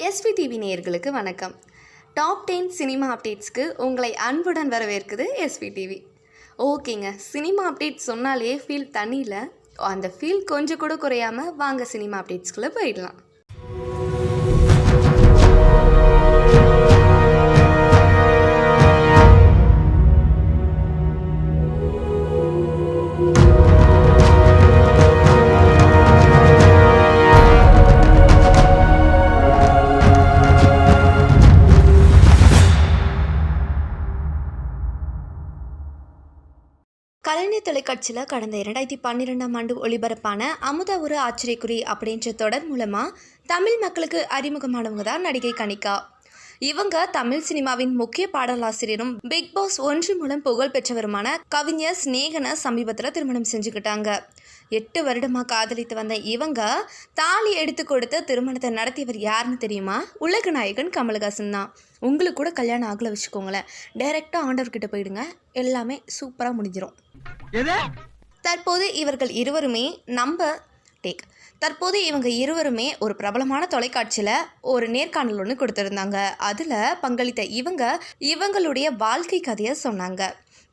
எஸ்விடிவி நேயர்களுக்கு வணக்கம். Top 10 cinema அப்டேட்ஸ்க்கு உங்களை அன்புடன் வரவேற்குது எஸ்விடிவி. ஓகேங்க, சினிமா அப்டேட்ஸ் சொன்னாலே ஃபீல் தனியில் அந்த ஃபீல் கொஞ்சம் கூட குறையாமல் வாங்க சினிமா அப்டேட்ஸ்குள்ளே போயிடலாம். கலைஞர் தொலைக்காட்சியில் கடந்த 2012ஆம் ஆண்டு ஒளிபரப்பான அமுதா ஒரு ஆச்சரியக்குறி அப்படின்ற தொடர் மூலமாக தமிழ் மக்களுக்கு அறிமுகமானவங்க தான் நடிகை கனிகா. இவங்க தமிழ் சினிமாவின் முக்கிய பாடலாசிரியரும் பிக் பாஸ் 1 மூலம் புகழ் பெற்றவருமான கவிஞர் ஸ்நேகனை சமீபத்தில் திருமணம் செஞ்சுக்கிட்டாங்க. 8 வருடமாக காதலித்து வந்த இவங்க தாலி எடுத்து கொடுத்து திருமணத்தை நடத்தியவர் யாருன்னு தெரியுமா? உலக நாயகன் கமலஹாசன் தான். உங்களுக்கு கூட கல்யாணம் ஆகலை வச்சுக்கோங்களேன், டைரெக்டாக ஆண்டவர்கிட்ட போயிடுங்க, எல்லாமே சூப்பராக முடிஞ்சிடும். தற்போது இவங்க இருவருமே ஒரு பிரபலமான தொலைக்காட்சியில் ஒரு நேர்காணல் ஒன்று கொடுத்துருந்தாங்க. அதில் பங்களித்த இவங்களுடைய வாழ்க்கை கதையை சொன்னாங்க.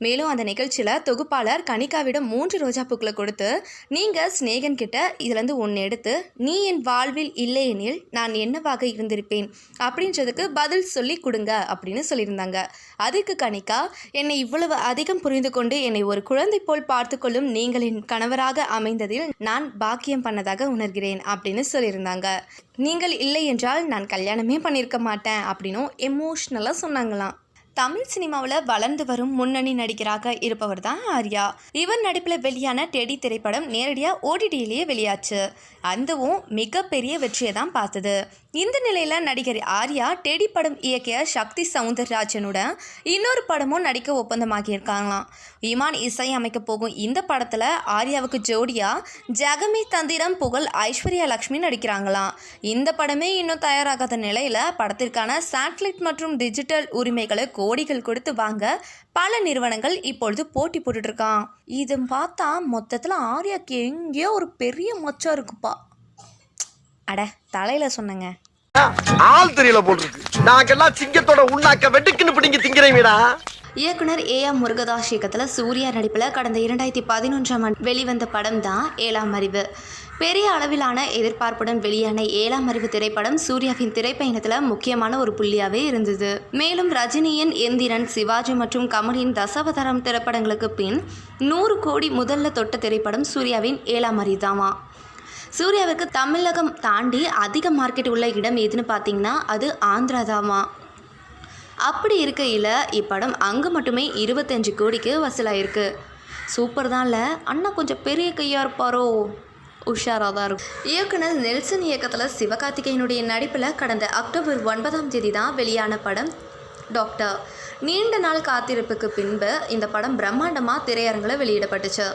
மேலும் அந்த நிகழ்ச்சியில் தொகுப்பாளர் கனிகாவிடம் 3 ரோஜாப்பூக்களை கொடுத்து, நீங்கள் ஸ்நேகன் கிட்ட இதுலேருந்து ஒன்று எடுத்து நீ என் வாழ்வில் இல்லையெனில் நான் என்னவாக இருந்திருப்பேன் அப்படின்றதுக்கு பதில் சொல்லி கொடுங்க அப்படின்னு சொல்லியிருந்தாங்க. அதுக்கு கனிகா, என்னை இவ்வளவு அதிகம் புரிந்து கொண்டு என்னை ஒரு குழந்தை போல் பார்த்து கொள்ளும் நீங்கள் என் கணவராக அமைந்ததில் நான் பாக்கியம் பண்ணதாக உணர்கிறேன் அப்படின்னு சொல்லியிருந்தாங்க. நீங்கள் இல்லை என்றால் நான் கல்யாணமே பண்ணியிருக்க மாட்டேன் அப்படின்னும் எமோஷ்னலாக சொன்னாங்களாம். தமிழ் சினிமாவில் வளர்ந்து வரும் முன்னணி நடிகராக இருப்பவர் தான் ஆர்யா. இவர் நடிப்பில் வெளியான டெடி திரைப்படம் நேரடியாக ஓடிடியிலேயே வெளியாச்சு. அதுவும் மிகப்பெரிய வெற்றியை தான் பார்த்தது. இந்த நிலையில் நடிகர் ஆர்யா டெடி படம் இயக்கிய சக்தி சவுந்தரராஜனுடன் இன்னொரு படமும் நடிக்க ஒப்பந்தமாகியிருக்காங்களாம். இமான் இசை அமைக்க போகும் இந்த படத்தில் ஆர்யாவுக்கு ஜோடியா ஜெகமே தந்திரம் புகழ் ஐஸ்வர்யா லக்ஷ்மி நடிக்கிறாங்களாம். இந்த படமே இன்னும் தயாராகாத நிலையில் படத்திற்கான சேட்டலைட் மற்றும் டிஜிட்டல் உரிமைகளை கோடிகள் கொடுத்து வாங்க பல நிறுவனங்கள் இப்பொழுது போட்டி போட்டுட்ருக்கான். இது பார்த்தா மொத்தத்தில் ஆர்யாக்கு எங்கேயோ ஒரு பெரிய மொச்சம் இருக்குப்பா. அட தலையில் சொன்னங்க, ஆள் தெரியல போட்டுருக்கு. நாங்கெல்லாம் சிங்கத்தோட உண்ணாக்க வெட்டுக்குன்னு பிடிங்க திங்கிறீங்கடா. இயக்குனர் ஏ.ஆர். முருகதாஸ் இயக்கத்தில் சூர்யா நடிப்பில் கடந்த 2011ஆம் ஆண்டு வெளிவந்த படம் தான் 7ஆம் அறிவு. பெரிய அளவிலான எதிர்பார்ப்புடன் வெளியான 7ஆம் அறிவு திரைப்படம் சூர்யாவின் திரைப்பயணத்தில் முக்கியமான ஒரு புள்ளியாகவே இருந்தது. மேலும் ரஜினியின் எந்திரன், சிவாஜி மற்றும் கமலின் தசாவதாரம் திரைப்படங்களுக்கு பின் 100 கோடி முதல்ல தொட்ட திரைப்படம் சூர்யாவின் 7ஆம் அறிவு தாமா. சூர்யாவிற்கு தமிழகம் தாண்டி அதிக மார்க்கெட் உள்ள இடம் எதுன்னு பார்த்தீங்கன்னா அது ஆந்திரா தாமா. அப்படி இருக்கையில் இப்படம் அங்கே மட்டுமே 25 கோடிக்கு வசூலாயிருக்கு. சூப்பர் தான்ல, அண்ணா கொஞ்சம் பெரிய கையாக இருப்பாரோ, உஷாராக தான் இருக்கும். இயக்குனர் நெல்சன் இயக்கத்தில் சிவகார்த்திகேயனுடைய நடிப்பில் கடந்த அக்டோபர் 9ஆம் தேதி தான் வெளியான படம் டாக்டர். நீண்ட நாள் காத்திருப்புக்கு பின்பு இந்த படம் பிரம்மாண்டமாக திரையரங்கில் வெளியிடப்பட்டுச்சு.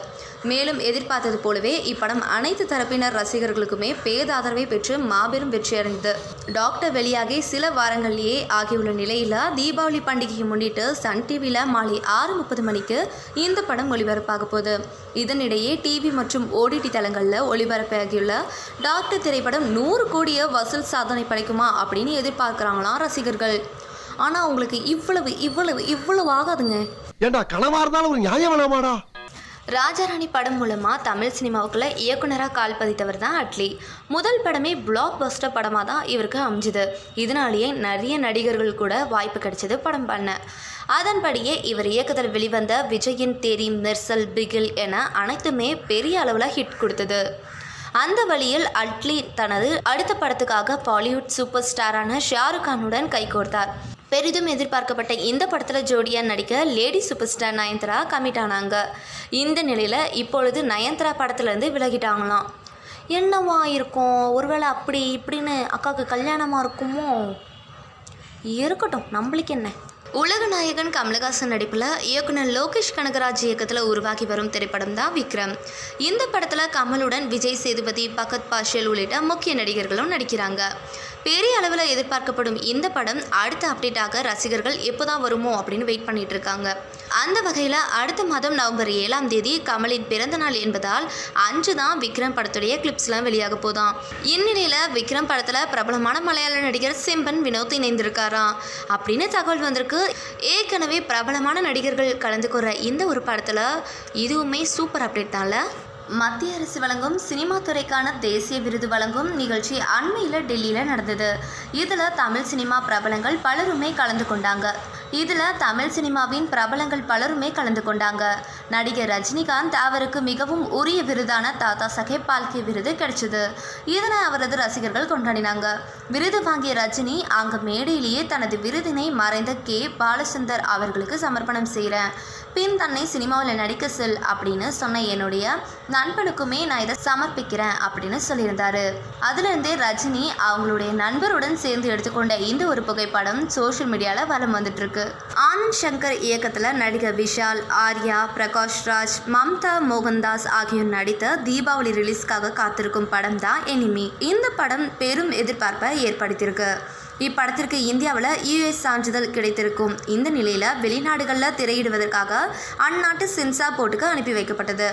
மேலும் எதிர்பார்த்தது போலவே இப்படம் அனைத்து தரப்பினர் ரசிகர்களுக்குமே பேதாதரவை பெற்று மாபெரும் வெற்றியடைந்தது. டாக்டர் வெளியாகி சில வாரங்களிலேயே ஆகியுள்ள நிலையில் தீபாவளி பண்டிகையை முன்னிட்டு சன் டிவியில் மாலை 6:30 மணிக்கு இந்த படம் ஒளிபரப்பாக போகுது. இதனிடையே டிவி மற்றும் ஓடிடி தளங்களில் ஒளிபரப்பாகியுள்ள டாக்டர் திரைப்படம் 100 கோடியை வசூல் சாதனை படைக்குமா அப்படின்னு எதிர்பார்க்குறாங்களாம் ரசிகர்கள். ஆனால் உங்களுக்கு இவ்வளவு ஆகாதுங்க. ஏண்டா கனவா இருந்தாலும் ஒரு நியாயம் வேணாமாடா. ராஜாராணி படம் மூலமாக தமிழ் சினிமாவுக்குள்ள இயக்குனராக கால் பதித்தவர் தான் அட்லி. முதல் படமே பிளாக் பஸ்டர் படமாக தான் இவருக்கு அமைஞ்சுது. இதனாலேயே நிறைய நடிகர்கள் கூட வாய்ப்பு கிடைச்சது படம் பண்ண. அதன்படியே இவர் இயக்கத்தில் வெளிவந்த விஜயின் தேரி, மெர்சல், பிகில் என அனைத்துமே பெரிய அளவில் ஹிட் கொடுத்தது. அந்த வழியில் அட்லி தனது அடுத்த படத்துக்காக பாலிவுட் சூப்பர் ஸ்டாரான ஷாருக் கானுடன் கைகோர்த்தார். பெரிதும் எதிர்பார்க்கப்பட்ட இந்த படத்தில் ஜோடியாக நடிக்க lady super star Nayanthara commit ஆனாங்க. இந்த நிலையில் இப்பொழுது நயன்தாரா படத்துலேருந்து விலகிட்டாங்களாம். என்னவா இருக்கும், ஒருவேளை அப்படி இப்படின்னு அக்காவுக்கு கல்யாணமாக இருக்குமோ? இருக்கட்டும், நம்மளுக்கு என்ன. உலக நாயகன் கமலஹாசன் நடிப்பில் இயக்குனர் லோகேஷ் கனகராஜ் இயக்கத்தில் உருவாகி வரும் திரைப்படம் தான் விக்ரம். இந்த படத்தில் கமலுடன் விஜய் சேதுபதி, பகத் பாஷல் உள்ளிட்ட முக்கிய நடிகர்களும் நடிக்கிறாங்க. பெரிய அளவில் எதிர்பார்க்கப்படும் இந்த படம் அடுத்த அப்டேட்டாக ரசிகர்கள் எப்போதான் வருமோ அப்படின்னு வெயிட் பண்ணிட்டு இருக்காங்க. அந்த வகையில் அடுத்த மாதம் நவம்பர் 7ஆம் தேதி கமலின் பிறந்த நாள் என்பதால் அன்று தான் விக்ரம் படத்துடைய கிளிப்ஸ்லாம் வெளியாக போதாம். இந்நிலையில் விக்ரம் படத்தில் பிரபலமான மலையாள நடிகர் சிம்பன் வினோத் இணைந்திருக்காராம் அப்படின்னு தகவல் வந்திருக்கு. ஏற்கனவே பிரபலமான நடிகர்கள் கலந்து கொள்கிற இந்த ஒரு படத்தில் இதுவுமே சூப்பர் அப்டேட் தான்ல. மத்திய அரசு வழங்கும் சினிமா துறைக்கான தேசிய விருது வழங்கும் நிகழ்ச்சி அண்மையில் டெல்லியில் நடந்தது. இதில் தமிழ் சினிமா பிரபலங்கள் பலருமே கலந்து கொண்டாங்க. நடிகர் ரஜினிகாந்த் அவருக்கு மிகவும் உரிய விருதான தாதா சாஹேப் பால்கே விருது கிடைச்சது. இதனை அவரது ரசிகர்கள் கொண்டாடினாங்க. விருது வாங்கிய ரஜினி அங்கே மேடையிலேயே தனது விருதினை மறைந்த கே பாலச்சந்தர் அவர்களுக்கு சமர்ப்பணம் செய்கிறேன். பின் தன்னை சினிமாவில் நடிக்க செல் அப்படின்னு சொன்ன என்னுடைய நண்பனுக்குமே நான் இதை சமர்ப்பிக்கிறேன் அப்படின்னு சொல்லியிருந்தாரு. அதுலேருந்தே ரஜினி அவங்களுடைய நண்பருடன் சேர்ந்து எடுத்துக்கொண்ட இந்த ஒரு புகைப்படம் சோஷியல் மீடியாவில் வலம் வந்துட்டு இருக்கு. ஆனந்த் சங்கர் இயக்கத்தில் நடிகர் விஷால், ஆர்யா, பிரகாஷ் ராஜ், மம்தா மோகன்தாஸ் ஆகியோர் நடித்த தீபாவளி ரிலீஸ்க்காக காத்திருக்கும் படம் தான் எனிமி. இந்த படம் பெரும் எதிர்பார்ப்பை ஏற்படுத்தியிருக்கு. இப்படத்திற்கு இந்தியாவில் US சான்றிதழ் கிடைத்திருக்கும். இந்த நிலையில் வெளிநாடுகளில் திரையிடுவதற்காக அந்நாட்டு சென்சார் போர்ட்டுக்கு அனுப்பி வைக்கப்பட்டது.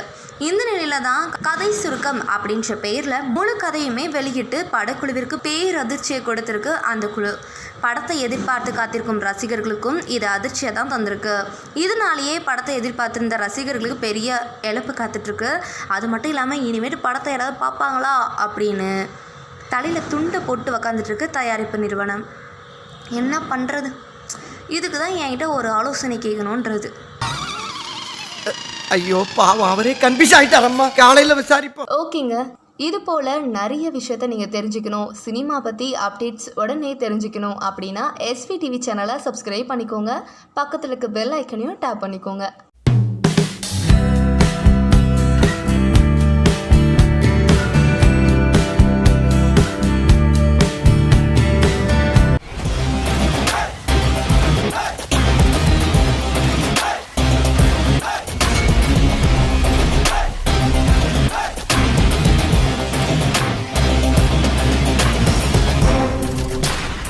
இந்த நிலையில தான் கதை சுருக்கம் அப்படின்ற பெயரில் முழு கதையுமே வெளியிட்டு படக்குழுவிற்கு பேரதிர்ச்சியை கொடுத்திருக்கு அந்த குழு. படத்தை எதிர்பார்த்து காத்திருக்கும் ரசிகர்களுக்கும் இது அதிர்ச்சியை தான் தந்திருக்கு. இதனாலேயே படத்தை எதிர்பார்த்திருந்த ரசிகர்களுக்கு பெரிய இழப்பு காத்துட்ருக்கு. அது மட்டும் இல்லாமல் இனிமேட்டு படத்தை யாராவது பார்ப்பாங்களா அப்படின்னு தலையில் துண்டை போட்டு உக்காந்துட்டுருக்கு தயாரிப்பு நிறுவனம். என்ன பண்ணுறது? இதுக்கு தான் என்கிட்ட ஒரு ஆலோசனை கேட்கணுன்றது. ஐயோ பாவம், அவரே கன்ஃபியூஸ் ஆயிட்டாரம்மா. காலையில் விசாரிப்போம். ஓகேங்க, இது போல் நிறைய விஷயத்த நீங்கள் தெரிஞ்சுக்கணும், சினிமா பற்றி அப்டேட்ஸ் உடனே தெரிஞ்சுக்கணும் அப்படின்னா SVTV சேனலை சப்ஸ்கிரைப் பண்ணிக்கோங்க. பக்கத்தில் இருக்க பெல் ஐக்கனையும் டேப் பண்ணிக்கோங்க.